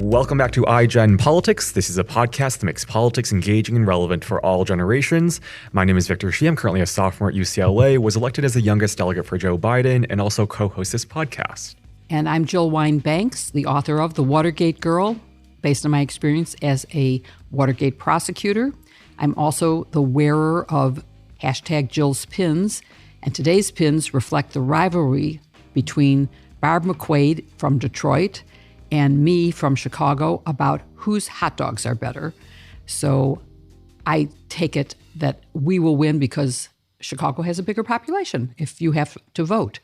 Welcome back to iGen Politics. This is a podcast that makes politics engaging and relevant for all generations. My name is Victor Shi. I'm currently a sophomore at UCLA, was elected as the youngest delegate for Joe Biden, and also co-host this podcast. And I'm Jill Wine-Banks, the author of The Watergate Girl, based on my experience as a Watergate prosecutor. I'm also the wearer of #Jill's pins, and today's pins reflect the rivalry between Barb McQuade from Detroit and me from Chicago about whose hot dogs are better. So I take it that we will win because Chicago has a bigger population if you have to vote.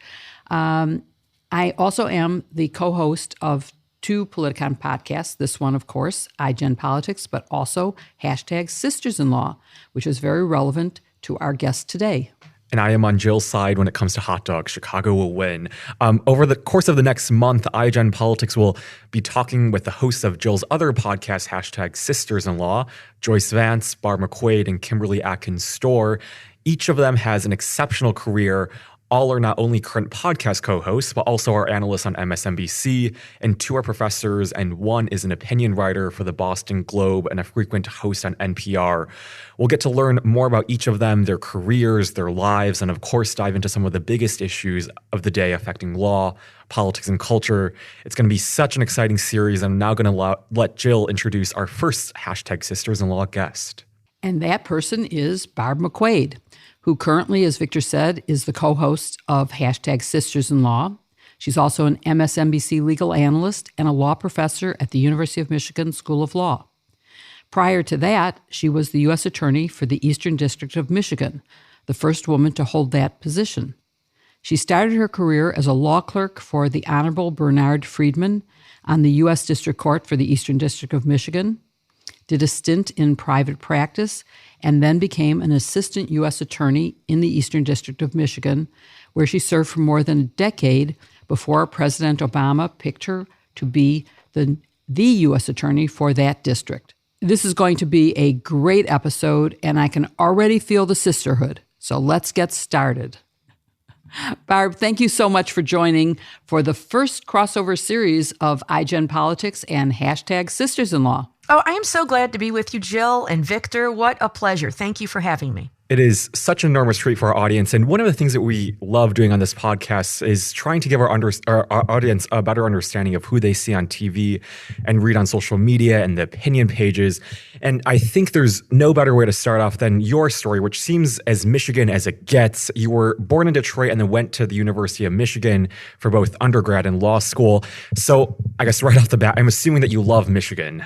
I also am the co-host of two Politicon podcasts. This one, of course, iGen Politics, but also #Sisters-in-Law, which is very relevant to our guest today. And I am on Jill's side when it comes to hot dogs. Chicago will win. Over the course of the next month, iGen Politics will be talking with the hosts of Jill's other podcast, #Sisters-in-Law, Joyce Vance, Barb McQuade, and Kimberly Atkins-Storr. Each of them has an exceptional career. All are not only current podcast co-hosts, but also are analysts on MSNBC, and two are professors, and one is an opinion writer for the Boston Globe and a frequent host on NPR. We'll get to learn more about each of them, their careers, their lives, and of course dive into some of the biggest issues of the day affecting law, politics, and culture. It's going to be such an exciting series. I'm now going to let Jill introduce our first #Sisters-in-Law guest. And that person is Barb McQuade, who currently, as Victor said, is the co-host of #Sisters-in-Law. She's also an MSNBC legal analyst and a law professor at the University of Michigan School of Law. Prior to that, she was the U.S. Attorney for the Eastern District of Michigan, the first woman to hold that position. She started her career as a law clerk for the Honorable Bernard Friedman on the U.S. District Court for the Eastern District of Michigan, did a stint in private practice, and then became an assistant U.S. attorney in the Eastern District of Michigan, where she served for more than a decade before President Obama picked her to be the U.S. attorney for that district. This is going to be a great episode, and I can already feel the sisterhood. So let's get started. Barb, thank you so much for joining for the first crossover series of iGen Politics and #Sisters-in-Law. Oh, I am so glad to be with you, Jill and Victor. What a pleasure. Thank you for having me. It is such an enormous treat for our audience. And one of the things that we love doing on this podcast is trying to give our audience a better understanding of who they see on TV and read on social media and the opinion pages. And I think there's no better way to start off than your story, which seems as Michigan as it gets. You were born in Detroit and then went to the University of Michigan for both undergrad and law school. So I guess right off the bat, I'm assuming that you love Michigan.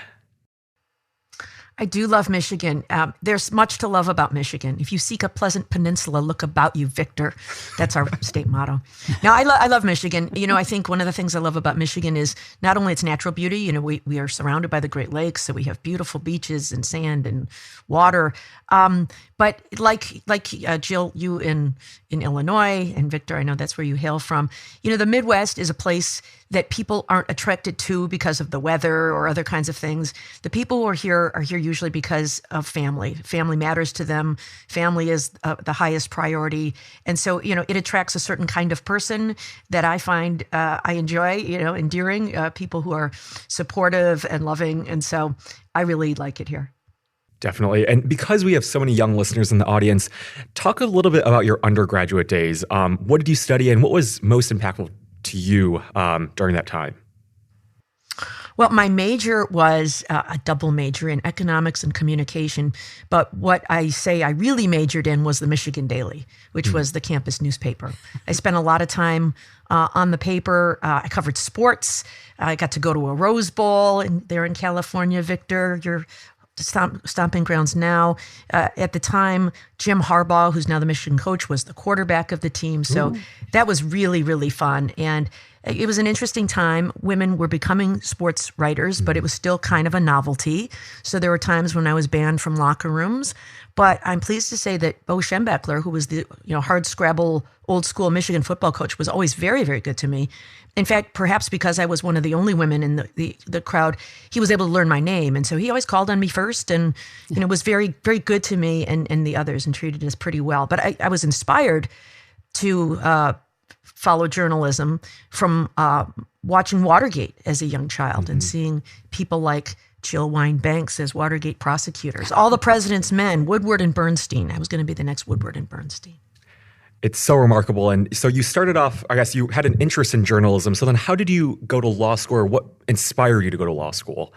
I do love Michigan. There's much to love about Michigan. If you seek a pleasant peninsula, look about you, Victor. That's our state motto. Now, I love Michigan. You know, I think one of the things I love about Michigan is not only its natural beauty. You know, we are surrounded by the Great Lakes, so we have beautiful beaches and sand and water. But like Jill, you in Illinois, and Victor, I know that's where you hail from. You know, the Midwest is a place that people aren't attracted to because of the weather or other kinds of things. The people who are here usually because of family. Family matters to them. Family is the highest priority. And so, you know, it attracts a certain kind of person that I find I enjoy, you know, endearing, people who are supportive and loving. And so I really like it here. Definitely. And because we have so many young listeners in the audience, talk a little bit about your undergraduate days. What did you study and what was most impactful to you during that time? Well, my major was a double major in economics and communication. But what I say I really majored in was the Michigan Daily, which was the campus newspaper. I spent a lot of time on the paper. I covered sports. I got to go to a Rose Bowl there in California, Victor. Your stomping grounds now. At the time, Jim Harbaugh, who's now the Michigan coach, was the quarterback of the team. So that was really, really fun. And it was an interesting time. Women were becoming sports writers, but it was still kind of a novelty. So there were times when I was banned from locker rooms. But I'm pleased to say that Bo Schembechler, who was the hard scrabble old school Michigan football coach, was always very, very good to me. In fact, perhaps because I was one of the only women in the crowd, he was able to learn my name. And so he always called on me first and was very, very good to me and the others and treated us pretty well. But I was inspired to follow journalism from watching Watergate as a young child and seeing people like Jill Wine-Banks as Watergate prosecutors, all the president's men, Woodward and Bernstein. I was going to be the next Woodward and Bernstein. It's so remarkable. And so you started off, I guess you had an interest in journalism. So then how did you go to law school, or what inspired you to go to law school?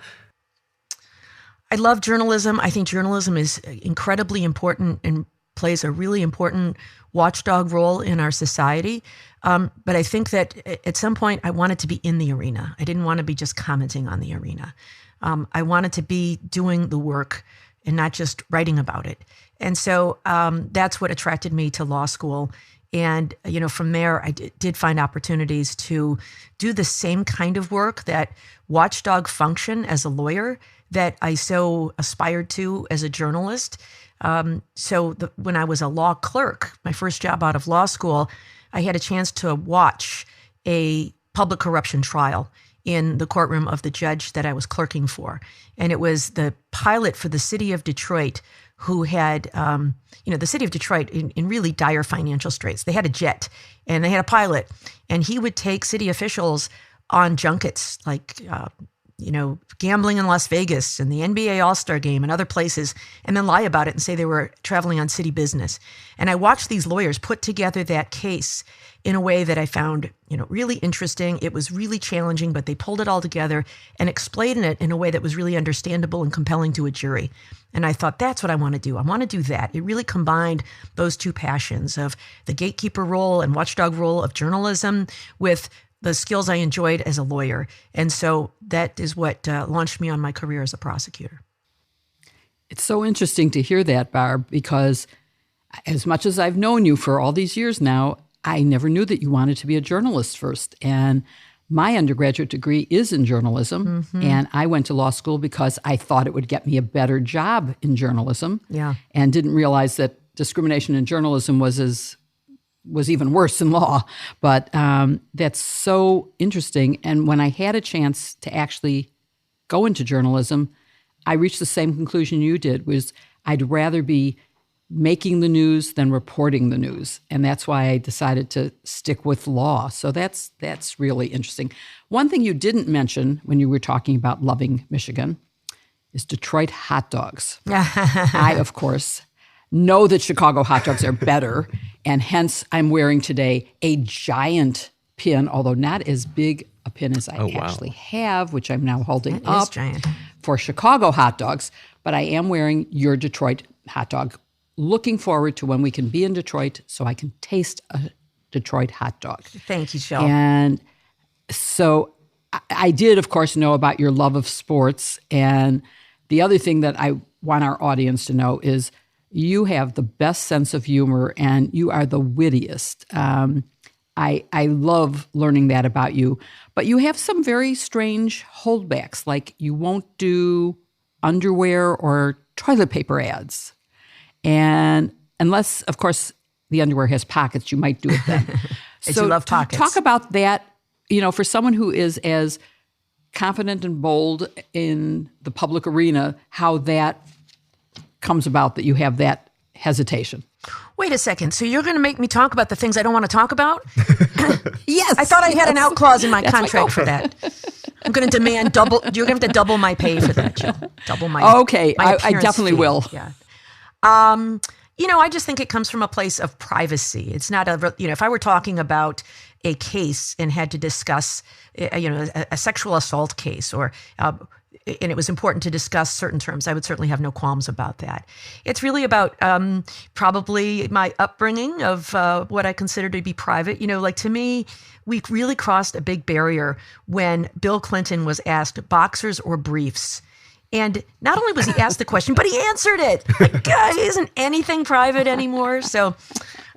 I love journalism. I think journalism is incredibly important and plays a really important watchdog role in our society. But I think that at some point I wanted to be in the arena. I didn't want to be just commenting on the arena. I wanted to be doing the work and not just writing about it. And so that's what attracted me to law school. And, from there, I did find opportunities to do the same kind of work, that watchdog function as a lawyer that I so aspired to as a journalist. When I was a law clerk, my first job out of law school, I had a chance to watch a public corruption trial in the courtroom of the judge that I was clerking for. And it was the pilot for the city of Detroit who had, the city of Detroit in really dire financial straits. They had a jet and they had a pilot, and he would take city officials on junkets like, gambling in Las Vegas and the NBA All-Star Game and other places, and then lie about it and say they were traveling on city business. And I watched these lawyers put together that case in a way that I found, really interesting. It was really challenging, but they pulled it all together and explained it in a way that was really understandable and compelling to a jury. And I thought, that's what I want to do. I want to do that. It really combined those two passions of the gatekeeper role and watchdog role of journalism with the skills I enjoyed as a lawyer. And so that is what launched me on my career as a prosecutor. It's so interesting to hear that, Barb, because as much as I've known you for all these years now, I never knew that you wanted to be a journalist first. And my undergraduate degree is in journalism, and I went to law school because I thought it would get me a better job in journalism, and didn't realize that discrimination in journalism was even worse in law. But that's so interesting. And when I had a chance to actually go into journalism, I reached the same conclusion you did, was I'd rather be making the news than reporting the news. And that's why I decided to stick with law. So that's really interesting. One thing you didn't mention when you were talking about loving Michigan is Detroit hot dogs. I, of course, know that Chicago hot dogs are better, and hence I'm wearing today a giant pin, although not as big a pin as I actually have, which I'm now holding up for Chicago hot dogs. But I am wearing your Detroit hot dog. Looking forward to when we can be in Detroit so I can taste a Detroit hot dog. Thank you, Jill. And so I did, of course, know about your love of sports. And the other thing that I want our audience to know is you have the best sense of humor and you are the wittiest. I love learning that about you. But you have some very strange holdbacks, like you won't do underwear or toilet paper ads. And unless, of course, the underwear has pockets, you might do it then. So you love pockets. Talk about that, for someone who is as confident and bold in the public arena, how that comes about that you have that hesitation. Wait a second. So you're going to make me talk about the things I don't want to talk about? Yes. I thought I had an out clause in my contract for that. I'm going to demand double. You're going to have to double my pay for that, Jill. Double my. Okay. My I definitely fee. will. Yeah. I just think it comes from a place of privacy. It's not if I were talking about a case and had to discuss, a sexual assault case and it was important to discuss certain terms, I would certainly have no qualms about that. It's really about probably my upbringing of what I consider to be private. To me, we really crossed a big barrier when Bill Clinton was asked boxers or briefs. And not only was he asked the question, but he answered it. Isn't anything private anymore? So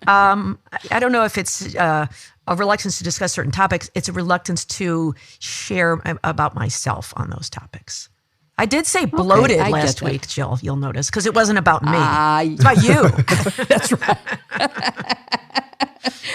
I don't know if it's a reluctance to discuss certain topics. It's a reluctance to share about myself on those topics. I did say bloated last week, Jill, you'll notice, because it wasn't about me. It's about you. That's right.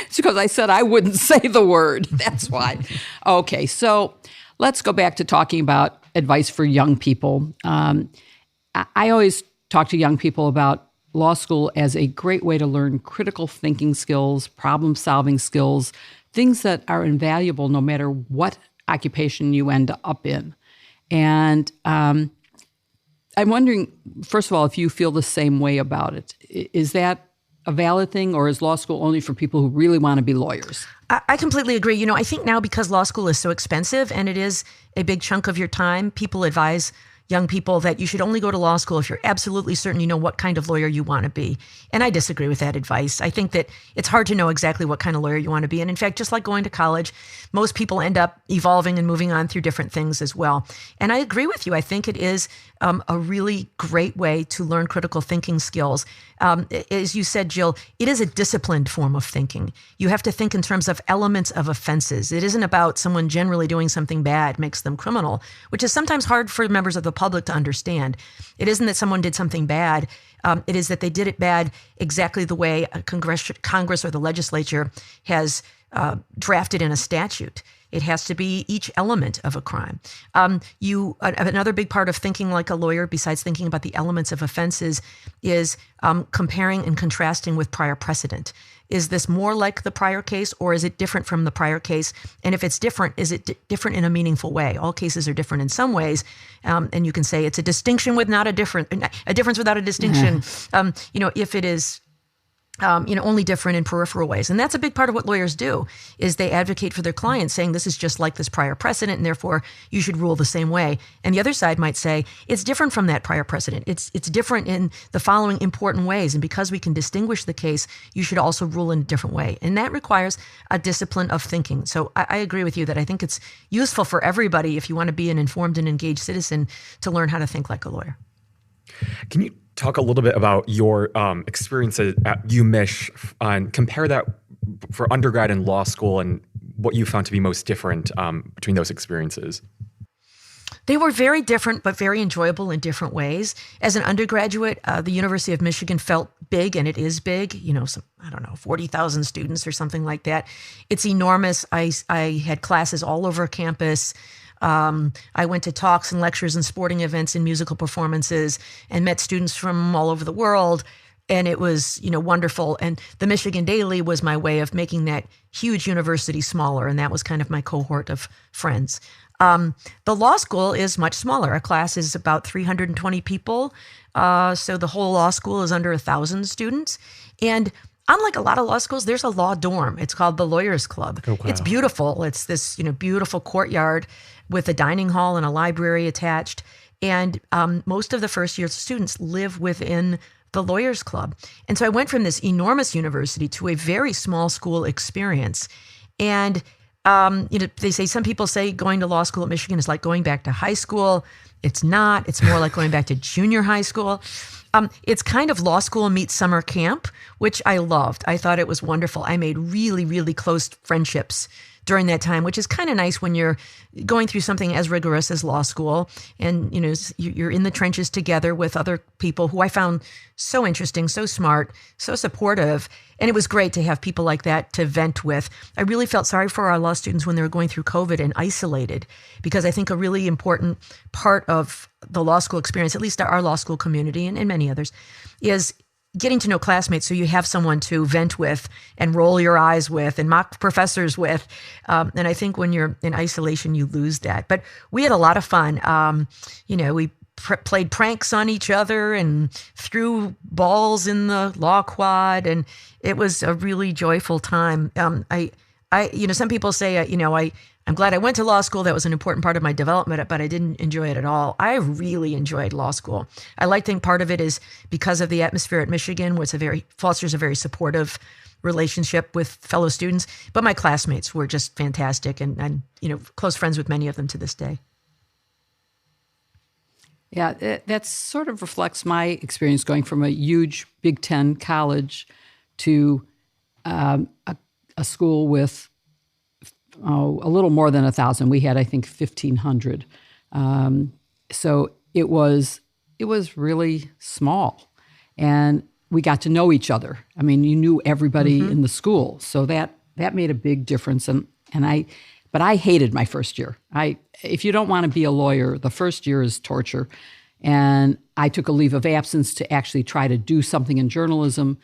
It's because I said I wouldn't say the word. That's why. Okay, so let's go back to talking about advice for young people. I always talk to young people about law school as a great way to learn critical thinking skills, problem-solving skills, things that are invaluable no matter what occupation you end up in. And I'm wondering, first of all, if you feel the same way about it. Is that a valid thing, or is law school only for people who really want to be lawyers? I completely agree. You know, I think now because law school is so expensive and it is a big chunk of your time, people advise young people that you should only go to law school if you're absolutely certain you know what kind of lawyer you want to be. And I disagree with that advice. I think that it's hard to know exactly what kind of lawyer you want to be. And in fact, just like going to college, most people end up evolving and moving on through different things as well. And I agree with you. I think it is a really great way to learn critical thinking skills. As you said, Jill, it is a disciplined form of thinking. You have to think in terms of elements of offenses. It isn't about someone generally doing something bad makes them criminal, which is sometimes hard for members of the public to understand. It isn't that someone did something bad. It is that they did it bad exactly the way Congress or the legislature has drafted in a statute. It has to be each element of a crime. Another big part of thinking like a lawyer, besides thinking about the elements of offenses, is comparing and contrasting with prior precedent. Is this more like the prior case, or is it different from the prior case? And if it's different, is it different in a meaningful way? All cases are different in some ways, and you can say it's a distinction with not a difference without a distinction. If it is only different in peripheral ways. And that's a big part of what lawyers do, is they advocate for their clients, saying this is just like this prior precedent, and therefore you should rule the same way. And the other side might say it's different from that prior precedent. It's different in the following important ways. And because we can distinguish the case, you should also rule in a different way. And that requires a discipline of thinking. So I agree with you that I think it's useful for everybody, if you want to be an informed and engaged citizen, to learn how to think like a lawyer. Can you talk a little bit about your experiences at UMich and compare that for undergrad and law school and what you found to be most different between those experiences? They were very different, but very enjoyable in different ways. As an undergraduate, the University of Michigan felt big, and it is big, 40,000 students or something like that. It's enormous. I had classes all over campus. I went to talks and lectures and sporting events and musical performances and met students from all over the world. And it was, wonderful. And the Michigan Daily was my way of making that huge university smaller. And that was kind of my cohort of friends. The law school is much smaller. Our class is about 320 people. So the whole law school is under 1,000 students. And unlike a lot of law schools, there's a law dorm. It's called the Lawyers Club. Oh, wow. It's beautiful. It's this, beautiful courtyard with a dining hall and a library attached. And most of the first year students live within the Lawyers Club. And so I went from this enormous university to a very small school experience. And, some people say going to law school at Michigan is like going back to high school. It's not. It's more like going back to junior high school. It's kind of law school meets summer camp, which I loved. I thought it was wonderful. I made really, really close friendships during that time, which is kind of nice when you're going through something as rigorous as law school. And, you're in the trenches together with other people who I found so interesting, so smart, so supportive. And it was great to have people like that to vent with. I really felt sorry for our law students when they were going through COVID and isolated, because I think a really important part of the law school experience, at least our law school community and many others, is getting to know classmates so you have someone to vent with and roll your eyes with and mock professors with. And I think when you're in isolation, you lose that. But we had a lot of fun. We played pranks on each other and threw balls in the law quad. And it was a really joyful time. Some people say, I'm glad I went to law school. That was an important part of my development, but I didn't enjoy it at all. I really enjoyed law school. I like to think part of it is because of the atmosphere at Michigan, which fosters a very supportive relationship with fellow students. But my classmates were just fantastic, and close friends with many of them to this day. Yeah, that sort of reflects my experience going from a huge Big Ten college to a school with a little more than 1,000. We had, I think, 1,500. So it was really small, and we got to know each other. I mean, you knew everybody in the school, so that made a big difference. But I hated my first year. If you don't want to be a lawyer, the first year is torture. And I took a leave of absence to actually try to do something in journalism.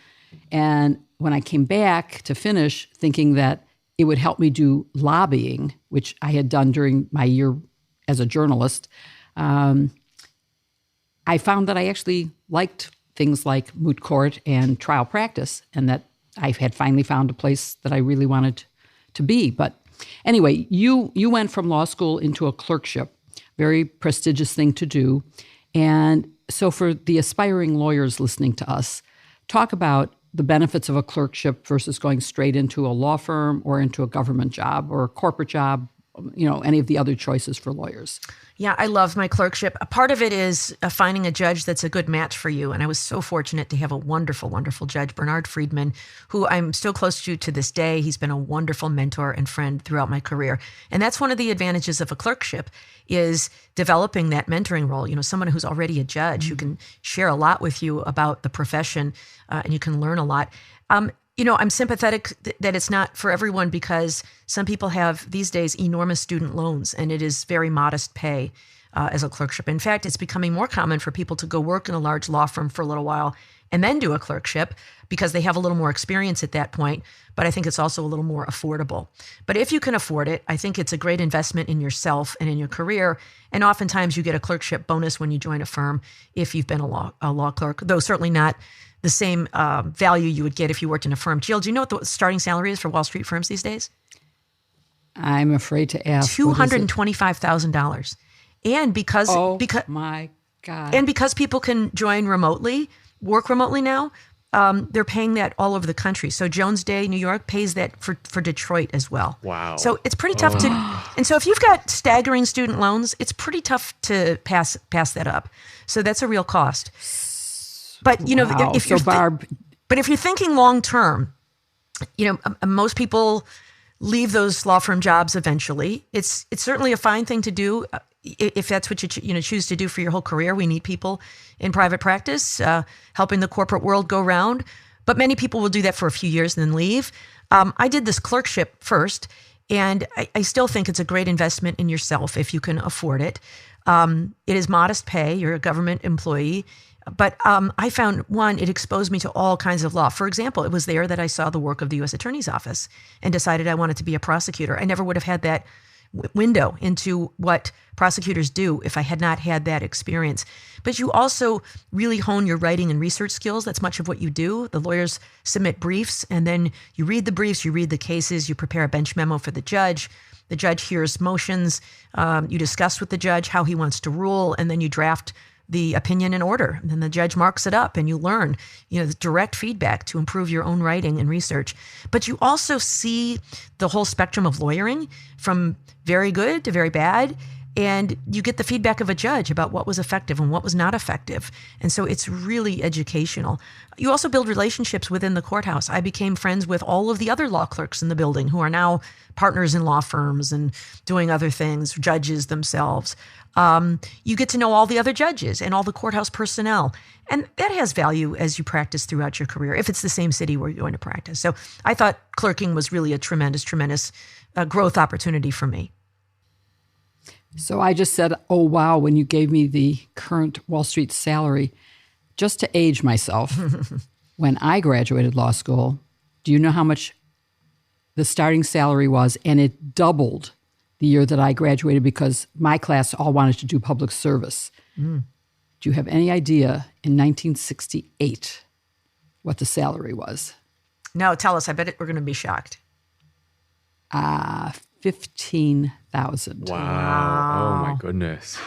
And when I came back to finish, thinking that it would help me do lobbying, which I had done during my year as a journalist. I found that I actually liked things like moot court and trial practice, and that I had finally found a place that I really wanted to be. But anyway, you went from law school into a clerkship, very prestigious thing to do. And so for the aspiring lawyers listening to us, talk about the benefits of a clerkship versus going straight into a law firm or into a government job or a corporate job, any of the other choices for lawyers. Yeah, I love my clerkship. A part of it is finding a judge that's a good match for you. And I was so fortunate to have a wonderful, wonderful judge, Bernard Friedman, who I'm still close to this day. He's been a wonderful mentor and friend throughout my career. And that's one of the advantages of a clerkship, is developing that mentoring role. Someone who's already a judge who can share a lot with you about the profession, and you can learn a lot. I'm sympathetic that it's not for everyone, because some people have these days enormous student loans, and it is very modest pay as a clerkship. In fact, it's becoming more common for people to go work in a large law firm for a little while and then do a clerkship, because they have a little more experience at that point. But I think it's also a little more affordable. But if you can afford it, I think it's a great investment in yourself and in your career. And oftentimes you get a clerkship bonus when you join a firm if you've been a law clerk, though certainly not the same value you would get if you worked in a firm. Jill, do you know what the starting salary is for Wall Street firms these days? I'm afraid to ask. $225,000. And because my God. And because people can work remotely now, they're paying that all over the country. So Jones Day, New York, pays that for Detroit as well. Wow. So it's pretty tough to, and so if you've got staggering student loans, it's pretty tough to pass that up. So that's a real cost. But wow. if you're Barb, but if you're thinking long term, most people leave those law firm jobs eventually. It's certainly a fine thing to do if that's what you choose to do for your whole career. We need people in private practice, helping the corporate world go round. But many people will do that for a few years and then leave. I did this clerkship first, and I still think it's a great investment in yourself if you can afford it. It is modest pay. You're a government employee. But I found, it exposed me to all kinds of law. For example, it was there that I saw the work of the U.S. Attorney's Office and decided I wanted to be a prosecutor. I never would have had that window into what prosecutors do if I had not had that experience. But you also really hone your writing and research skills. That's much of what you do. The lawyers submit briefs, and then you read the briefs, you read the cases, you prepare a bench memo for the judge. The judge hears motions. You discuss with the judge how he wants to rule, and then you draft the opinion and order. And then the judge marks it up, and you learn, the direct feedback to improve your own writing and research. But you also see the whole spectrum of lawyering, from very good to very bad. And you get the feedback of a judge about what was effective and what was not effective. And so it's really educational. You also build relationships within the courthouse. I became friends with all of the other law clerks in the building who are now partners in law firms and doing other things, judges themselves. You get to know all the other judges and all the courthouse personnel. And that has value as you practice throughout your career, if it's the same city where you're going to practice. So I thought clerking was really a tremendous, tremendous growth opportunity for me. So I just said, oh, wow, when you gave me the current Wall Street salary. Just to age myself, when I graduated law school, do you know how much the starting salary was? And it doubled the year that I graduated, because my class all wanted to do public service. Do you have any idea in 1968 what the salary was? No, tell us. I bet we're going to be shocked. $15,000. Wow. Oh, my goodness.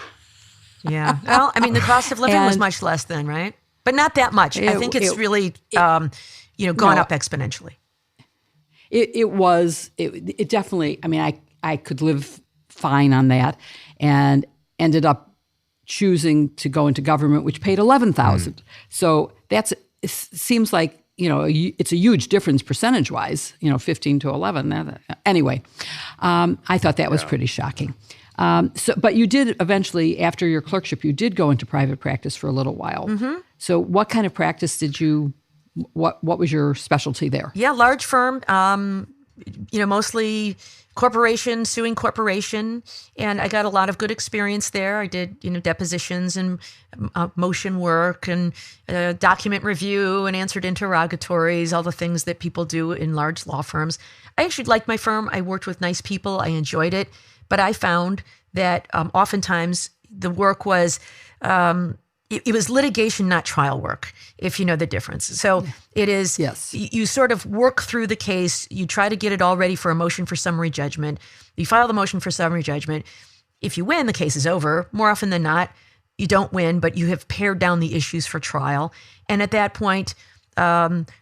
Yeah. Well, the cost of living was much less then, right? But not that much. I think it's really, gone up exponentially. It definitely, I could live fine on that, and ended up choosing to go into government, which paid $11,000. So it seems like, it's a huge difference percentage-wise, 15 to 11. Anyway, I thought that was pretty shocking. But you did eventually, after your clerkship, you did go into private practice for a little while. Mm-hmm. So what kind of practice what was your specialty there? Yeah, large firm, mostly corporation, suing corporation, and I got a lot of good experience there. I did, depositions and motion work and document review and answered interrogatories, all the things that people do in large law firms. I actually liked my firm. I worked with nice people. I enjoyed it, but I found that oftentimes the work was it was litigation, not trial work, if you know the difference. So it is, yes. You sort of work through the case. You try to get it all ready for a motion for summary judgment. You file the motion for summary judgment. If you win, the case is over. More often than not, you don't win, but you have pared down the issues for trial. And at that point,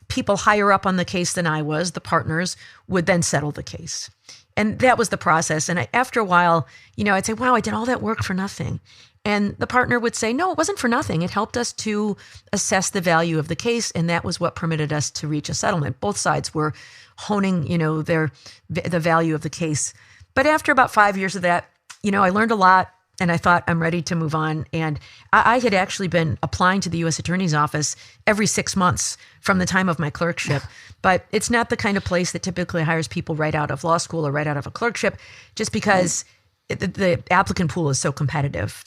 people higher up on the case than I was, the partners, would then settle the case. And that was the process. And after a while, I'd say, wow, I did all that work for nothing. And the partner would say, no, it wasn't for nothing. It helped us to assess the value of the case, and that was what permitted us to reach a settlement. Both sides were honing, the value of the case. But after about 5 years of that, I learned a lot, and I thought, I'm ready to move on. And I had actually been applying to the U.S. Attorney's Office every 6 months from the time of my clerkship. But it's not the kind of place that typically hires people right out of law school or right out of a clerkship, just because the applicant pool is so competitive.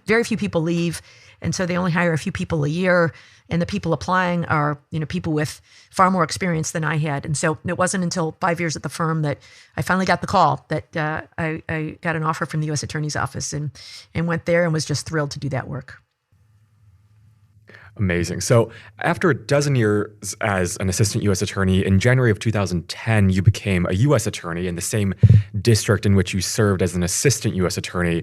Very few people leave, and so they only hire a few people a year. And the people applying are, people with far more experience than I had. And so it wasn't until 5 years at the firm that I finally got the call that I got an offer from the U.S. Attorney's Office and went there and was just thrilled to do that work. Amazing. So after a dozen years as an assistant U.S. attorney, in January of 2010, you became a U.S. attorney in the same district in which you served as an assistant U.S. attorney,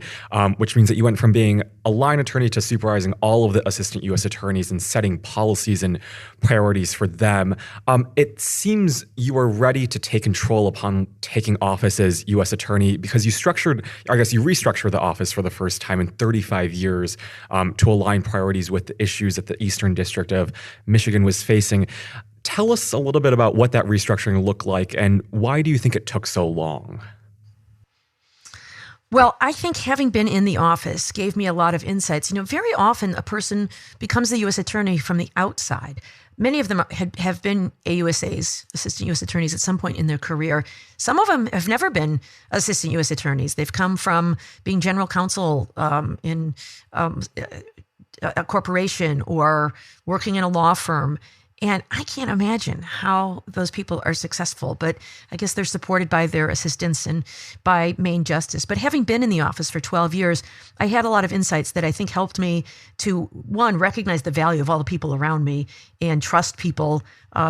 which means that you went from being a line attorney to supervising all of the assistant U.S. attorneys and setting policies and priorities for them. It seems you were ready to take control upon taking office as U.S. attorney because you restructured the office for the first time in 35 years to align priorities with the issues that the Eastern District of Michigan was facing. Tell us a little bit about what that restructuring looked like and why do you think it took so long? Well, I think having been in the office gave me a lot of insights. Very often a person becomes the U.S. attorney from the outside. Many of them have been AUSAs, assistant U.S. attorneys, at some point in their career. Some of them have never been assistant U.S. attorneys. They've come from being general counsel in a corporation or working in a law firm. And I can't imagine how those people are successful, but I guess they're supported by their assistants and by Main Justice. But having been in the office for 12 years, I had a lot of insights that I think helped me to, one, recognize the value of all the people around me and trust people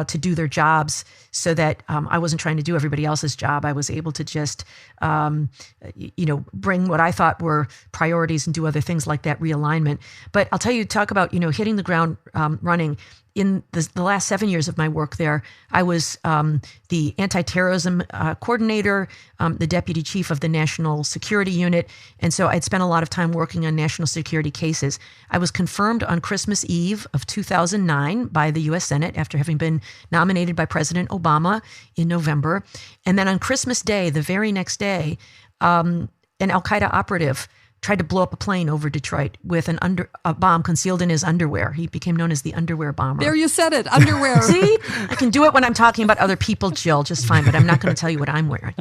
to do their jobs so that I wasn't trying to do everybody else's job. I was able to just, bring what I thought were priorities and do other things like that realignment. But I'll tell you, talk about, hitting the ground running. In the last 7 years of my work there, I was the anti-terrorism coordinator, the deputy chief of the National Security Unit. And so I'd spent a lot of time working on national security cases. I was confirmed on Christmas Eve of 2009 by the U.S. Senate after having been nominated by President Obama in November. And then on Christmas Day, the very next day, an al-Qaeda operative tried to blow up a plane over Detroit with a bomb concealed in his underwear. He became known as the underwear bomber. There, you said it, underwear. See, I can do it when I'm talking about other people, Jill, just fine, but I'm not going to tell you what I'm wearing.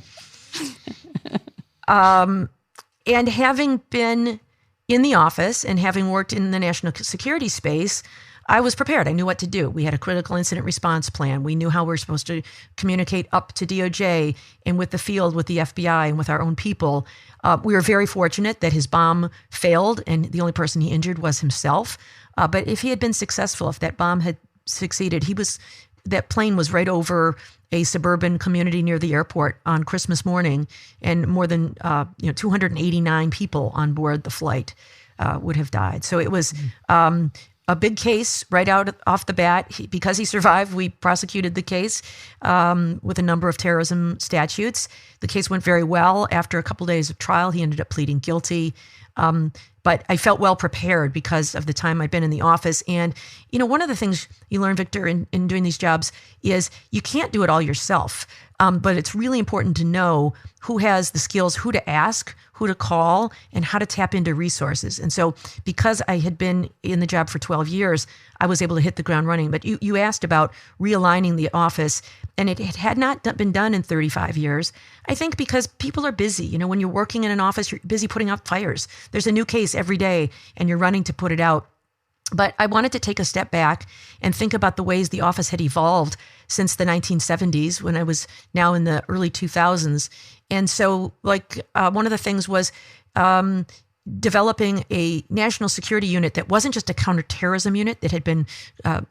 And having been in the office and having worked in the national security space, I was prepared. I knew what to do. We had a critical incident response plan. We knew how we were supposed to communicate up to DOJ and with the field, with the FBI, and with our own people. We were very fortunate that his bomb failed and the only person he injured was himself. But if he had been successful, if that bomb had succeeded, that plane was right over a suburban community near the airport on Christmas morning, and more than 289 people on board the flight would have died. So it was a big case right off the bat. Because he survived, we prosecuted the case with a number of terrorism statutes. The case went very well. After a couple days of trial, he ended up pleading guilty. But I felt well prepared because of the time I'd been in the office. And, one of the things you learn, Victor, in doing these jobs is you can't do it all yourself. But it's really important to know who has the skills, who to ask, who to call, and how to tap into resources. And so because I had been in the job for 12 years, I was able to hit the ground running. But you asked about realigning the office, and it had not been done in 35 years. I think because people are busy. You know, when you're working in an office, you're busy putting out fires. There's a new case every day, and you're running to put it out. But I wanted to take a step back and think about the ways the office had evolved since the 1970s, when I was now in the early 2000s. And so, one of the things was developing a national security unit that wasn't just a counterterrorism unit that had been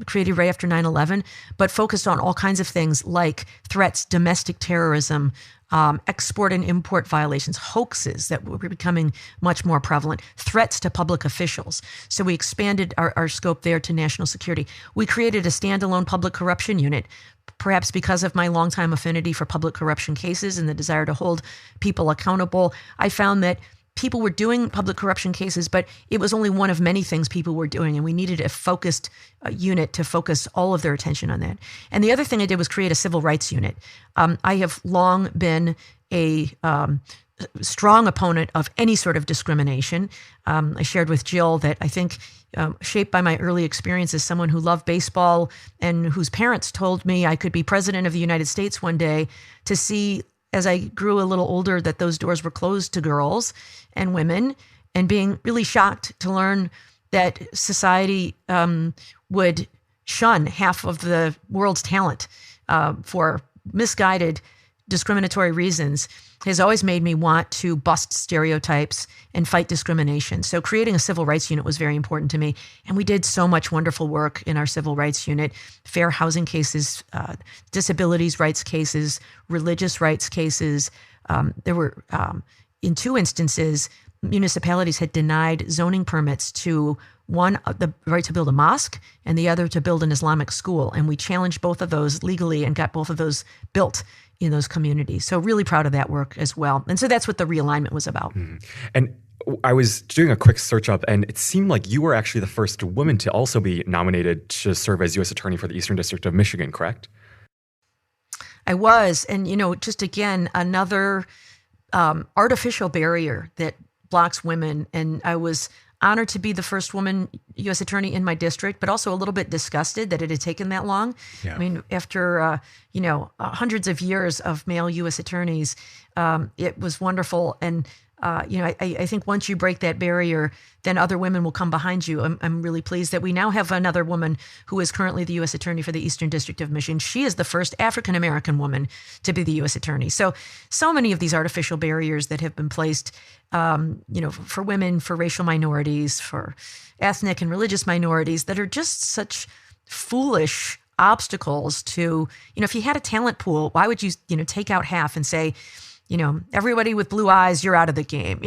created right after 9/11, but focused on all kinds of things like threats, domestic terrorism, export and import violations, hoaxes that were becoming much more prevalent, threats to public officials. So we expanded our scope there to national security. We created a standalone public corruption unit, perhaps because of my longtime affinity for public corruption cases and the desire to hold people accountable. I found that people were doing public corruption cases, but it was only one of many things people were doing, and we needed a focused unit to focus all of their attention on that. And the other thing I did was create a civil rights unit. I have long been a strong opponent of any sort of discrimination. I shared with Jill that I think, shaped by my early experience as someone who loved baseball and whose parents told me I could be president of the United States one day, to see as I grew a little older that those doors were closed to girls and women, and being really shocked to learn that society would shun half of the world's talent for misguided, discriminatory reasons, has always made me want to bust stereotypes and fight discrimination. So creating a civil rights unit was very important to me. And we did so much wonderful work in our civil rights unit: fair housing cases, disabilities rights cases, religious rights cases. There were, in two instances, municipalities had denied zoning permits to one, the right to build a mosque, and the other to build an Islamic school. And we challenged both of those legally and got both of those built in those communities. So really proud of that work as well. And so that's what the realignment was about. And I was doing a quick search up, and it seemed like you were actually the first woman to also be nominated to serve as U.S. Attorney for the Eastern District of Michigan, correct? I was. And, just again, another artificial barrier that blocks women. And I was honored to be the first woman U.S. attorney in my district, but also a little bit disgusted that it had taken that long. Yeah. I mean, after, hundreds of years of male U.S. attorneys, it was wonderful. And, I think once you break that barrier, then other women will come behind you. I'm really pleased that we now have another woman who is currently the U.S. attorney for the Eastern District of Michigan. She is the first African-American woman to be the U.S. attorney. So many of these artificial barriers that have been placed, for women, for racial minorities, for ethnic and religious minorities, that are just such foolish obstacles to, if you had a talent pool, why would you, take out half and say, everybody with blue eyes, you're out of the game.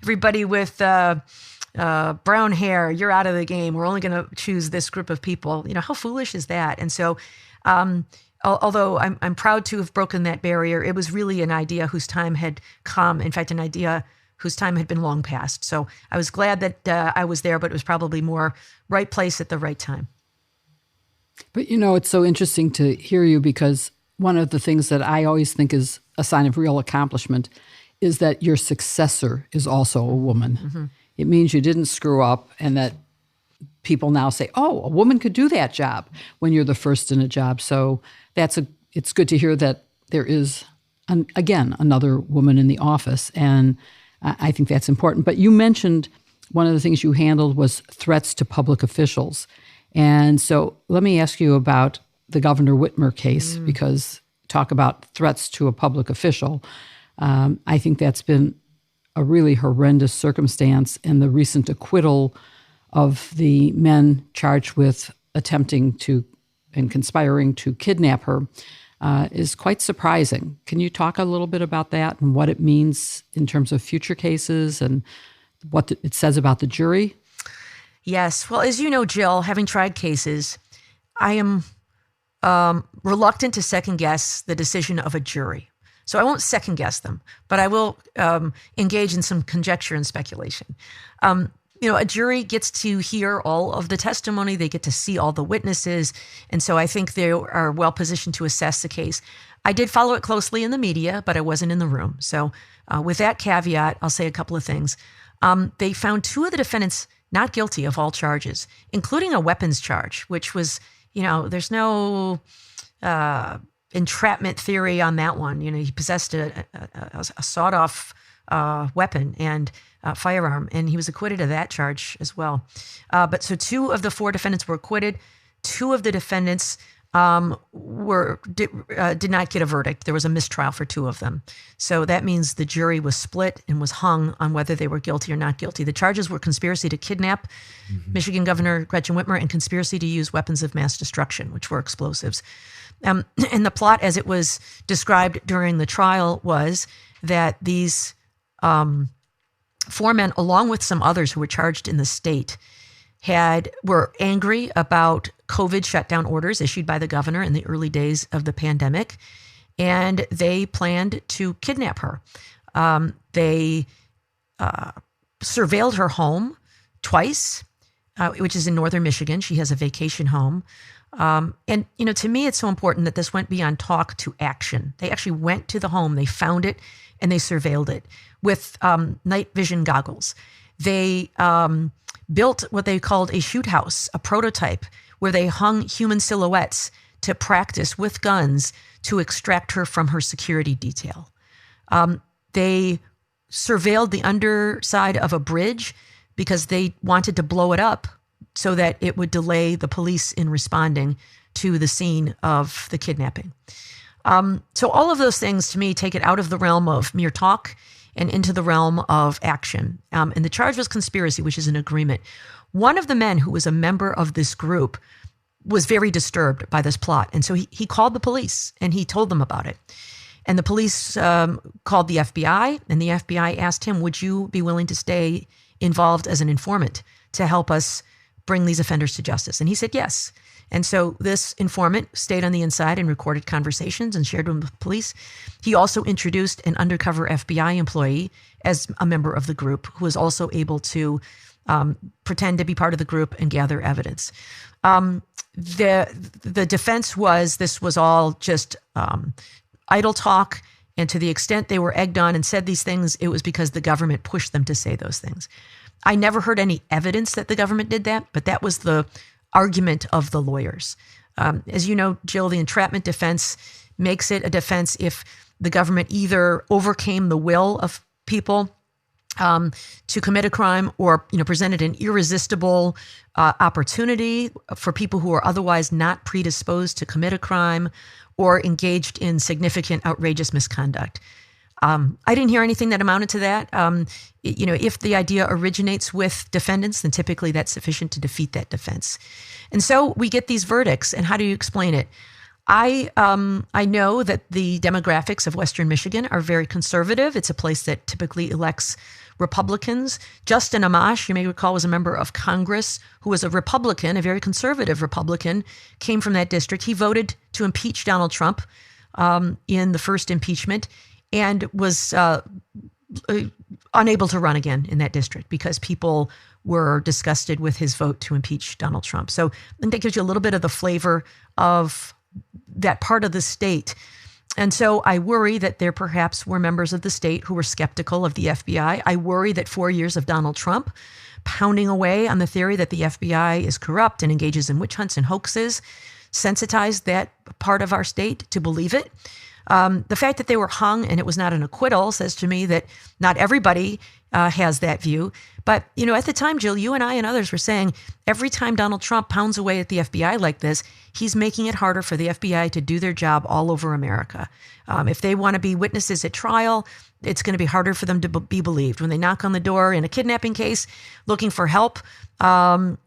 Everybody with brown hair, you're out of the game. We're only going to choose this group of people. How foolish is that? And so, although I'm proud to have broken that barrier, it was really an idea whose time had come. In fact, an idea whose time had been long past. So I was glad that I was there, but it was probably more right place at the right time. But it's so interesting to hear you, because one of the things that I always think is a sign of real accomplishment is that your successor is also a woman. Mm-hmm. It means you didn't screw up, and that people now say, oh, a woman could do that job when you're the first in a job. So it's good to hear that there is, again, another woman in the office, and I think that's important. But you mentioned one of the things you handled was threats to public officials. And so let me ask you about the Governor Whitmer case, because talk about threats to a public official. I think that's been a really horrendous circumstance, and the recent acquittal of the men charged with attempting to and conspiring to kidnap her is quite surprising. Can you talk a little bit about that and what it means in terms of future cases and what it says about the jury? Yes. Well, as you know, Jill, having tried cases, I am reluctant to second guess the decision of a jury. So I won't second guess them, but I will engage in some conjecture and speculation. a jury gets to hear all of the testimony. They get to see all the witnesses. And so I think they are well positioned to assess the case. I did follow it closely in the media, but I wasn't in the room. So with that caveat, I'll say a couple of things. They found 2 of the defendants not guilty of all charges, including a weapons charge, which was, there's no entrapment theory on that one. He possessed a sawed-off weapon and firearm, and he was acquitted of that charge as well. But so 2 of the 4 defendants were acquitted. 2 of the defendants did not get a verdict. There was a mistrial for 2 of them. So that means the jury was split and was hung on whether they were guilty or not guilty. The charges were conspiracy to kidnap Michigan Governor Gretchen Whitmer and conspiracy to use weapons of mass destruction, which were explosives. And the plot, as it was described during the trial, was that these 4 men, along with some others who were charged in the state, were angry about COVID shutdown orders issued by the governor in the early days of the pandemic, and they planned to kidnap her. They surveilled her home twice, which is in northern Michigan. She has a vacation home. And to me, it's so important that this went beyond talk to action. They actually went to the home, they found it, and they surveilled it with night vision goggles. They built what they called a shoot house, a prototype, where they hung human silhouettes to practice with guns to extract her from her security detail. They surveilled the underside of a bridge because they wanted to blow it up so that it would delay the police in responding to the scene of the kidnapping. So all of those things, to me, take it out of the realm of mere talk and into the realm of action. And the charge was conspiracy, which is an agreement. One of the men who was a member of this group was very disturbed by this plot. And so he called the police and he told them about it. And the police called the FBI, and the FBI asked him, would you be willing to stay involved as an informant to help us bring these offenders to justice? And he said yes. And so this informant stayed on the inside and recorded conversations and shared them with police. He also introduced an undercover FBI employee as a member of the group who was also able to pretend to be part of the group and gather evidence. The defense was this was all just idle talk, and to the extent they were egged on and said these things, it was because the government pushed them to say those things. I never heard any evidence that the government did that, but that was the argument of the lawyers. As you know, Jill, the entrapment defense makes it a defense if the government either overcame the will of people to commit a crime or presented an irresistible opportunity for people who are otherwise not predisposed to commit a crime or engaged in significant outrageous misconduct. I didn't hear anything that amounted to that. If the idea originates with defendants, then typically that's sufficient to defeat that defense. And so we get these verdicts, and how do you explain it? I know that the demographics of Western Michigan are very conservative. It's a place that typically elects Republicans. Justin Amash, you may recall, was a member of Congress who was a Republican, a very conservative Republican, came from that district. He voted to impeach Donald Trump in the first impeachment and was unable to run again in that district because people were disgusted with his vote to impeach Donald Trump. So I think that gives you a little bit of the flavor of that part of the state. And so I worry that there perhaps were members of the state who were skeptical of the FBI. I worry that 4 years of Donald Trump pounding away on the theory that the FBI is corrupt and engages in witch hunts and hoaxes sensitized that part of our state to believe it. The fact that they were hung and it was not an acquittal says to me that not everybody has that view. But, at the time, Jill, you and I and others were saying every time Donald Trump pounds away at the FBI like this, he's making it harder for the FBI to do their job all over America. If they want to be witnesses at trial, it's going to be harder for them to be believed. When they knock on the door in a kidnapping case looking for help and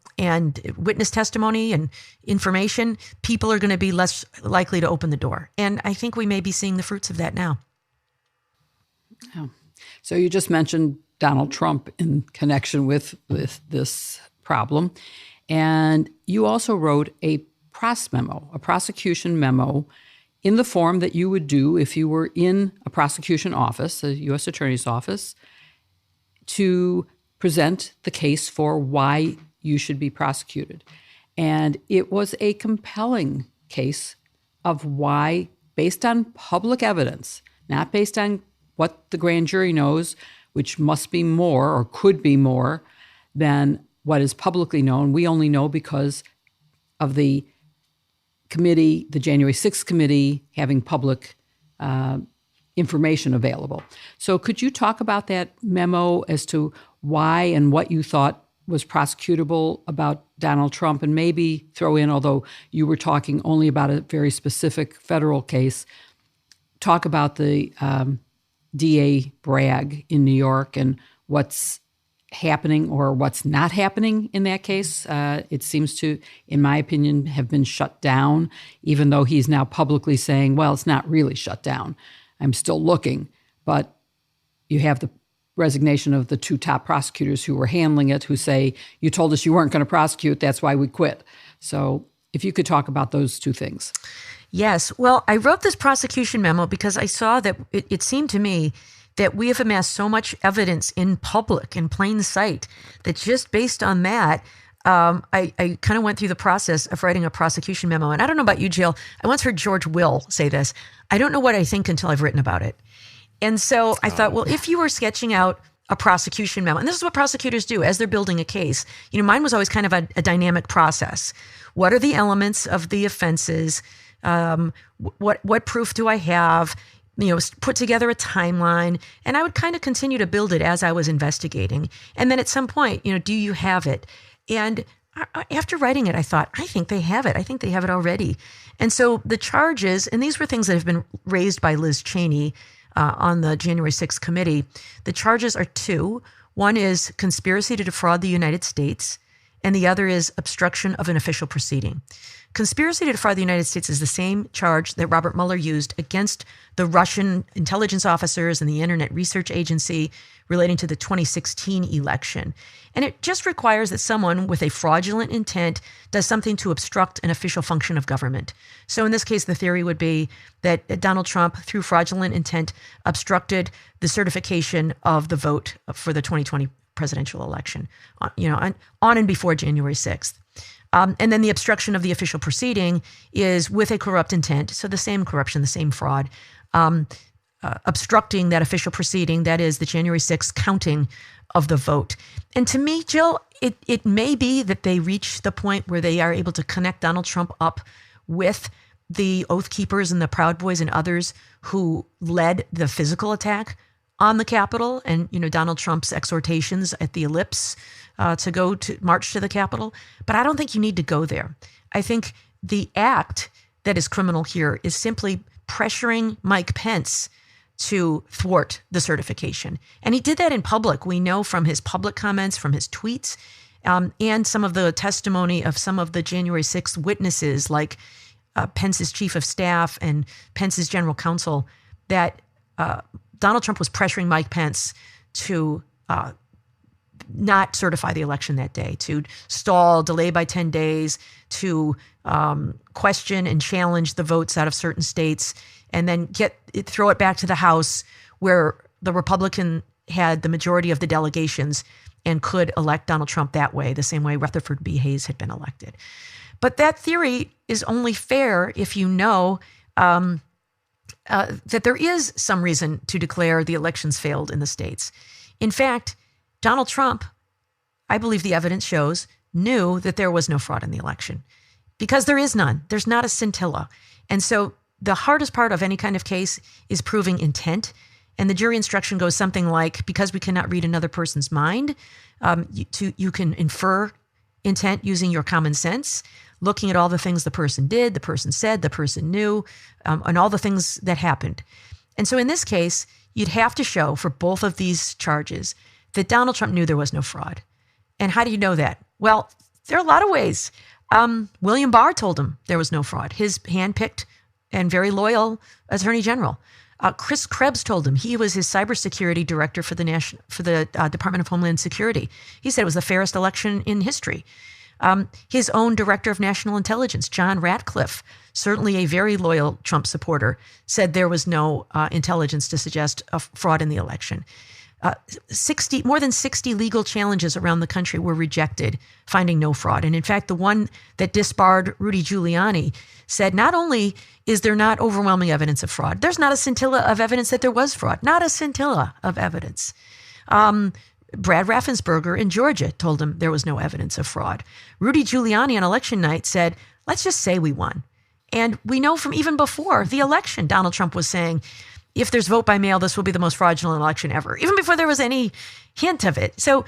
witness testimony and information, people are going to be less likely to open the door. And I think we may be seeing the fruits of that now. Oh. So you just mentioned Donald Trump in connection with this problem. And you also wrote a prosecution memo in the form that you would do if you were in a prosecution office, a U.S. Attorney's office, to present the case for why you should be prosecuted. And it was a compelling case of why, based on public evidence, not based on what the grand jury knows, which must be more or could be more than what is publicly known. We only know because of the committee, the January 6th committee, having public information available. So could you talk about that memo as to why and what you thought was prosecutable about Donald Trump, and maybe throw in, although you were talking only about a very specific federal case, talk about the DA Bragg in New York and what's happening or what's not happening in that case. It seems to, in my opinion, have been shut down, even though he's now publicly saying, well, it's not really shut down. I'm still looking. But you have the resignation of the two top prosecutors who were handling it, who say, you told us you weren't going to prosecute, that's why we quit. So if you could talk about those two things. Yes. Well, I wrote this prosecution memo because I saw that it seemed to me that we have amassed so much evidence in public, in plain sight, that just based on that, I kind of went through the process of writing a prosecution memo. And I don't know about you, Jill. I once heard George Will say this. I don't know what I think until I've written about it. And so I thought, well, if you were sketching out a prosecution memo, and this is what prosecutors do as they're building a case, mine was always kind of a dynamic process. What are the elements of the offenses? What proof do I have? Put together a timeline, and I would kind of continue to build it as I was investigating. And then at some point, do you have it? And after writing it, I thought, I think they have it. I think they have it already. And so the charges, and these were things that have been raised by Liz Cheney on the January 6th committee. The charges are two. One is conspiracy to defraud the United States, and the other is obstruction of an official proceeding. Conspiracy to defraud the United States is the same charge that Robert Mueller used against the Russian intelligence officers and the Internet Research Agency relating to the 2016 election. And it just requires that someone with a fraudulent intent does something to obstruct an official function of government. So in this case, the theory would be that Donald Trump, through fraudulent intent, obstructed the certification of the vote for the 2020 presidential election, on and before January 6th. And then the obstruction of the official proceeding is with a corrupt intent. So the same corruption, the same fraud, obstructing that official proceeding, that is the January 6th counting of the vote. And to me, Jill, it may be that they reach the point where they are able to connect Donald Trump up with the Oath Keepers and the Proud Boys and others who led the physical attack on the Capitol, and Donald Trump's exhortations at the ellipse to go to march to the Capitol. But I don't think you need to go there. I think the act that is criminal here is simply pressuring Mike Pence to thwart the certification. And he did that in public. We know from his public comments, from his tweets, and some of the testimony of some of the January 6th witnesses, like Pence's chief of staff and Pence's general counsel, that Donald Trump was pressuring Mike Pence to not certify the election that day, to stall, delay by 10 days, to question and challenge the votes out of certain states, and then throw it back to the House where the Republican had the majority of the delegations and could elect Donald Trump that way, the same way Rutherford B. Hayes had been elected. But that theory is only fair if you know that there is some reason to declare the elections failed in the states. In fact, Donald Trump, I believe the evidence shows, knew that there was no fraud in the election because there is none. There's not a scintilla. And so the hardest part of any kind of case is proving intent. And the jury instruction goes something like, because we cannot read another person's mind, you can infer intent using your common sense, looking at all the things the person did, the person said, the person knew, and all the things that happened. And so in this case, you'd have to show for both of these charges that Donald Trump knew there was no fraud. And how do you know that? Well, there are a lot of ways. William Barr told him there was no fraud, his handpicked and very loyal attorney general. Chris Krebs told him, he was his cybersecurity director for the Department of Homeland Security. He said it was the fairest election in history. His own director of national intelligence, John Ratcliffe, certainly a very loyal Trump supporter, said there was no intelligence to suggest a fraud in the election. more than 60 legal challenges around the country were rejected, finding no fraud. And in fact, the one that disbarred Rudy Giuliani said not only is there not overwhelming evidence of fraud, there's not a scintilla of evidence that there was fraud, not a scintilla of evidence. Brad Raffensperger in Georgia told him there was no evidence of fraud. Rudy Giuliani on election night said, let's just say we won. And we know from even before the election, Donald Trump was saying, if there's vote by mail, this will be the most fraudulent election ever, even before there was any hint of it. So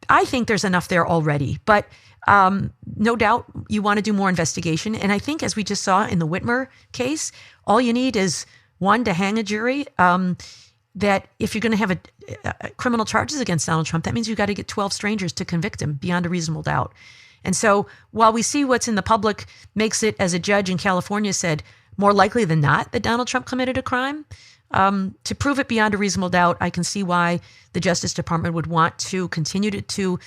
I think there's enough there already. But no doubt you want to do more investigation. And I think, as we just saw in the Whitmer case, all you need is one, to hang a jury. That if you're going to have a criminal charges against Donald Trump, that means you've got to get 12 strangers to convict him beyond a reasonable doubt. And so while we see what's in the public makes it, as a judge in California said, more likely than not that Donald Trump committed a crime, to prove it beyond a reasonable doubt, I can see why the Justice Department would want to continue to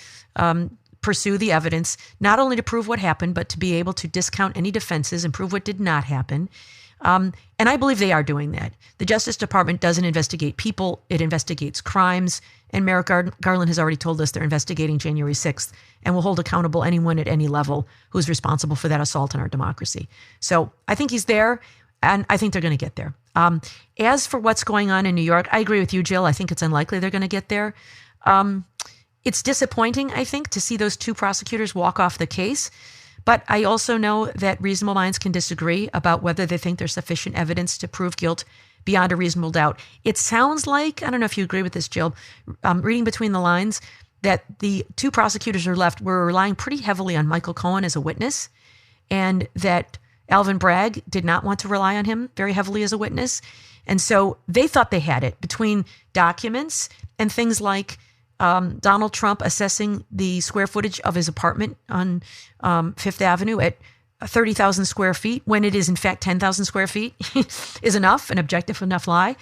pursue the evidence, not only to prove what happened, but to be able to discount any defenses and prove what did not happen. And I believe they are doing that. The Justice Department doesn't investigate people, it investigates crimes. And Merrick Garland has already told us they're investigating January 6th and will hold accountable anyone at any level who's responsible for that assault on our democracy. So I think he's there, and I think they're going to get there. As for what's going on in New York, I agree with you, Jill. I think it's unlikely they're going to get there. It's disappointing, I think, to see those two prosecutors walk off the case. But I also know that reasonable minds can disagree about whether they think there's sufficient evidence to prove guilt beyond a reasonable doubt. It sounds like, I don't know if you agree with this, Jill, reading between the lines, that the two prosecutors who are left were relying pretty heavily on Michael Cohen as a witness, and that Alvin Bragg did not want to rely on him very heavily as a witness. And so they thought they had it between documents and things like Donald Trump assessing the square footage of his apartment on Fifth Avenue at 30,000 square feet, when it is in fact 10,000 square feet, is enough, an objective enough lie.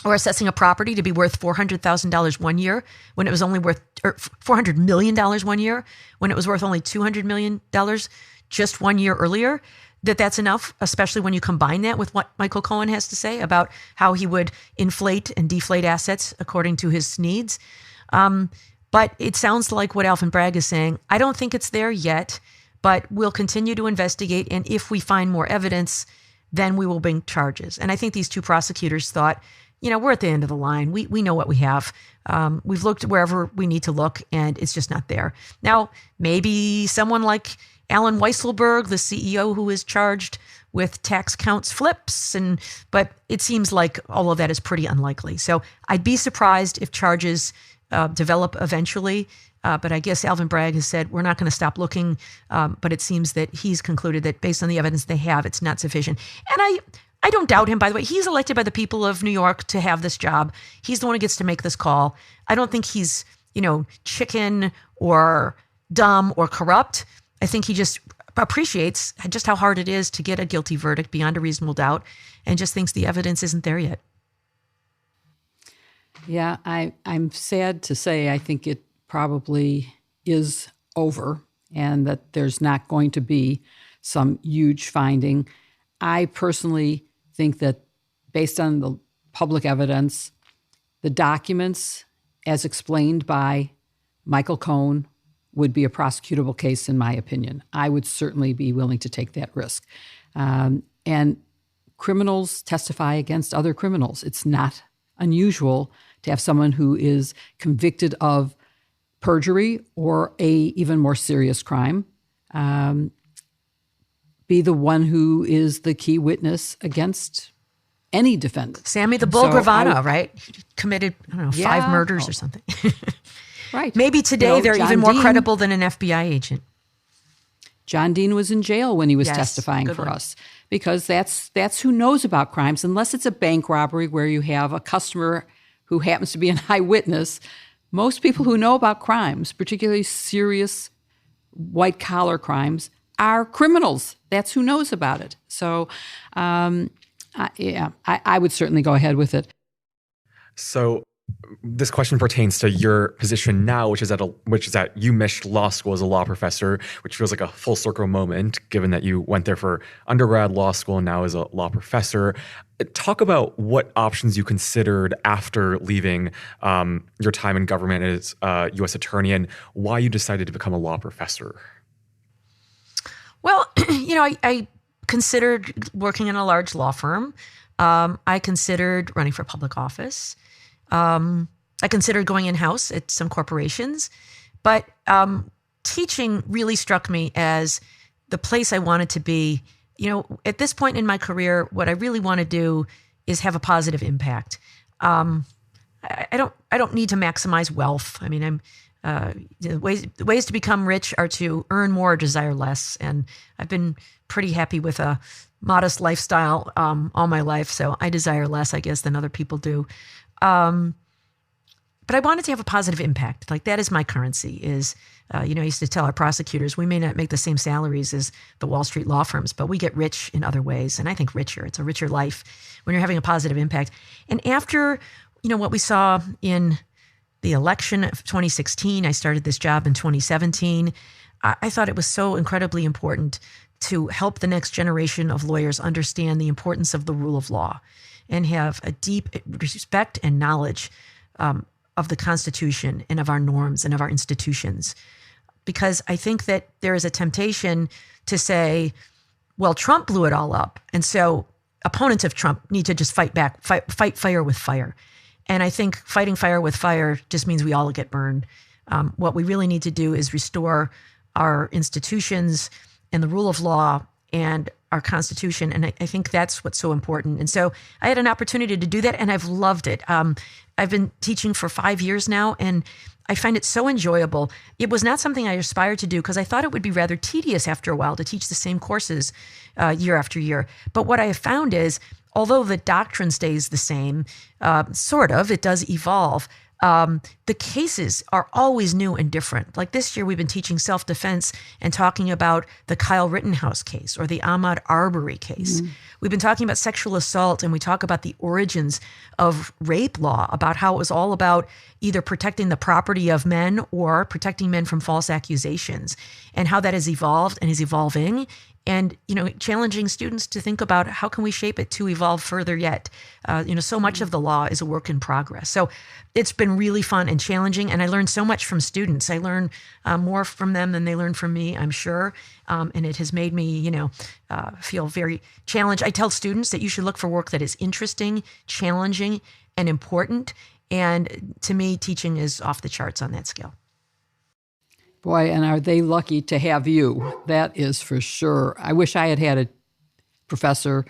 Or assessing a property to be worth $400,000 one year when it was only worth, or $400 million one year when it was worth only $200 million just 1 year earlier. That's enough, especially when you combine that with what Michael Cohen has to say about how he would inflate and deflate assets according to his needs. But it sounds like what Alvin Bragg is saying. I don't think it's there yet, but we'll continue to investigate. And if we find more evidence, then we will bring charges. And I think these two prosecutors thought, we're at the end of the line. We know what we have. We've looked wherever we need to look, and it's just not there. Now, maybe someone like Alan Weisselberg, the CEO who is charged with tax counts flips, but it seems like all of that is pretty unlikely. So I'd be surprised if charges develop eventually. But I guess Alvin Bragg has said we're not going to stop looking. But it seems that he's concluded that based on the evidence they have, it's not sufficient. And I don't doubt him, by the way. He's elected by the people of New York to have this job. He's the one who gets to make this call. I don't think he's, chicken or dumb or corrupt. I think he just appreciates just how hard it is to get a guilty verdict beyond a reasonable doubt, and just thinks the evidence isn't there yet. Yeah, I'm sad to say I think it probably is over, and that there's not going to be some huge finding. I personally think that based on the public evidence, the documents as explained by Michael Cohen would be a prosecutable case, in my opinion. I would certainly be willing to take that risk. And criminals testify against other criminals. It's not unusual to have someone who is convicted of perjury or a even more serious crime be the one who is the key witness against any defendant. Sammy the Bull Gravano, right? He committed, 5 murders or something. Right. Maybe today they're John even more Dean, credible than an FBI agent. John Dean was in jail when he was Yes, testifying good for one. us, because that's who knows about crimes, unless it's a bank robbery where you have a customer who happens to be an eyewitness. Most people who know about crimes, particularly serious white-collar crimes, are criminals. That's who knows about it. So, I would certainly go ahead with it. So this question pertains to your position now, which is at UMich Law School as a law professor, which feels like a full circle moment, given that you went there for undergrad law school and now as a law professor. Talk about what options you considered after leaving your time in government as U.S. attorney and why you decided to become a law professor. Well, I considered working in a large law firm. I considered running for public office. I considered going in-house at some corporations, but teaching really struck me as the place I wanted to be. At this point in my career, what I really want to do is have a positive impact. I don't need to maximize wealth. I mean, the ways to become rich are to earn more or desire less, and I've been pretty happy with a modest lifestyle all my life, so I desire less, I guess, than other people do. But I wanted to have a positive impact. Like, that is my currency is, I used to tell our prosecutors, we may not make the same salaries as the Wall Street law firms, but we get rich in other ways. And I think richer, it's a richer life when you're having a positive impact. And after, what we saw in the election of 2016, I started this job in 2017. I thought it was so incredibly important to help the next generation of lawyers understand the importance of the rule of law and have a deep respect and knowledge of the Constitution and of our norms and of our institutions. Because I think that there is a temptation to say, well, Trump blew it all up, and so opponents of Trump need to just fight back, fight fire with fire. And I think fighting fire with fire just means we all get burned. What we really need to do is restore our institutions and the rule of law and our Constitution. And I think that's what's so important. And so I had an opportunity to do that, and I've loved it. I've been teaching for 5 years now, and I find it so enjoyable. It was not something I aspired to do because I thought it would be rather tedious after a while to teach the same courses year after year. But what I have found is, although the doctrine stays the same, sort of, it does evolve. The cases are always new and different. Like this year, we've been teaching self-defense and talking about the Kyle Rittenhouse case or the Ahmaud Arbery case. Mm-hmm. We've been talking about sexual assault, and we talk about the origins of rape law, about how it was all about either protecting the property of men or protecting men from false accusations, and how that has evolved and is evolving. And, challenging students to think about how can we shape it to evolve further yet. So much of the law is a work in progress. So it's been really fun and challenging. And I learned so much from students. I learn more from them than they learn from me, I'm sure. And it has made me, feel very challenged. I tell students that you should look for work that is interesting, challenging, and important. And to me, teaching is off the charts on that scale. Boy, and are they lucky to have you. That is for sure. I wish I had had a professor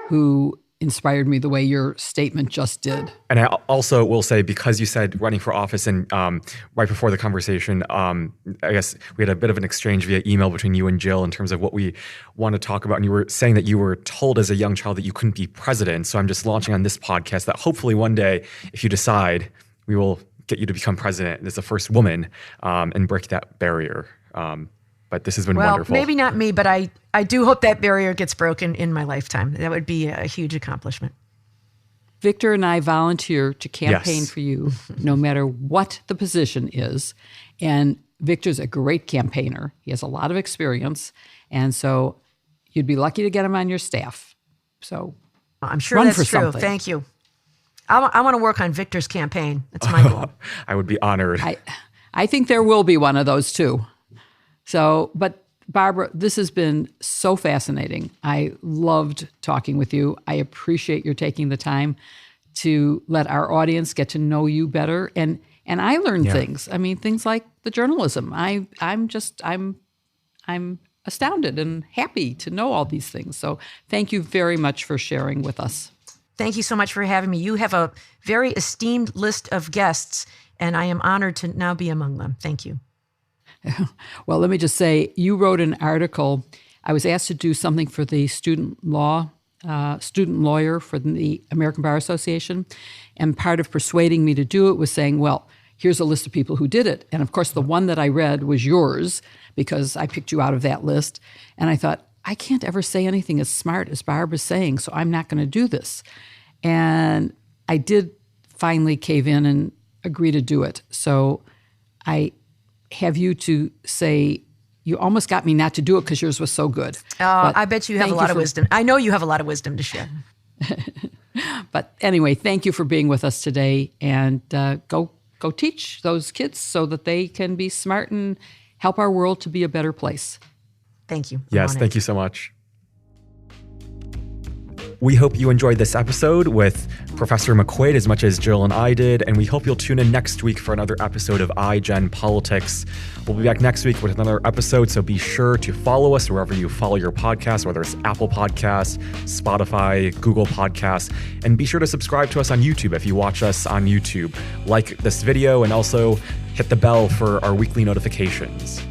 who inspired me the way your statement just did. And I also will say, because you said running for office, and right before the conversation, I guess we had a bit of an exchange via email between you and Jill in terms of what we want to talk about. And you were saying that you were told as a young child that you couldn't be president. So I'm just launching on this podcast that hopefully one day, if you decide, we will get you to become president as the first woman and break that barrier. But this has been wonderful. Well, maybe not me, but I do hope that barrier gets broken in my lifetime. That would be a huge accomplishment. Victor and I volunteer to campaign for you no matter what the position is. And Victor's a great campaigner. He has a lot of experience. And so you'd be lucky to get him on your staff. So I'm sure that's true. Something. Thank you. I want to work on Victor's campaign. That's my goal. I would be honored. I think there will be one of those too. So, but Barbara, this has been so fascinating. I loved talking with you. I appreciate your taking the time to let our audience get to know you better. And I learned things. I mean, things like the journalism. I'm astounded and happy to know all these things. So thank you very much for sharing with us. Thank you so much for having me. You have a very esteemed list of guests, and I am honored to now be among them. Thank you. Well, let me just say, you wrote an article. I was asked to do something for the student lawyer for the American Bar Association, and part of persuading me to do it was saying, well, here's a list of people who did it. And of course, the one that I read was yours because I picked you out of that list. And I thought, I can't ever say anything as smart as Barb is saying, so I'm not going to do this. And I did finally cave in and agree to do it. So I have you to say, you almost got me not to do it because yours was so good. I bet you have a lot of wisdom. I know you have a lot of wisdom to share. But anyway, thank you for being with us today, and go teach those kids so that they can be smart and help our world to be a better place. Thank you. Yes, thank you so much. We hope you enjoyed this episode with Professor McQuade as much as Jill and I did, and we hope you'll tune in next week for another episode of iGen Politics. We'll be back next week with another episode, so be sure to follow us wherever you follow your podcasts, whether it's Apple Podcasts, Spotify, Google Podcasts, and be sure to subscribe to us on YouTube if you watch us on YouTube. Like this video and also hit the bell for our weekly notifications.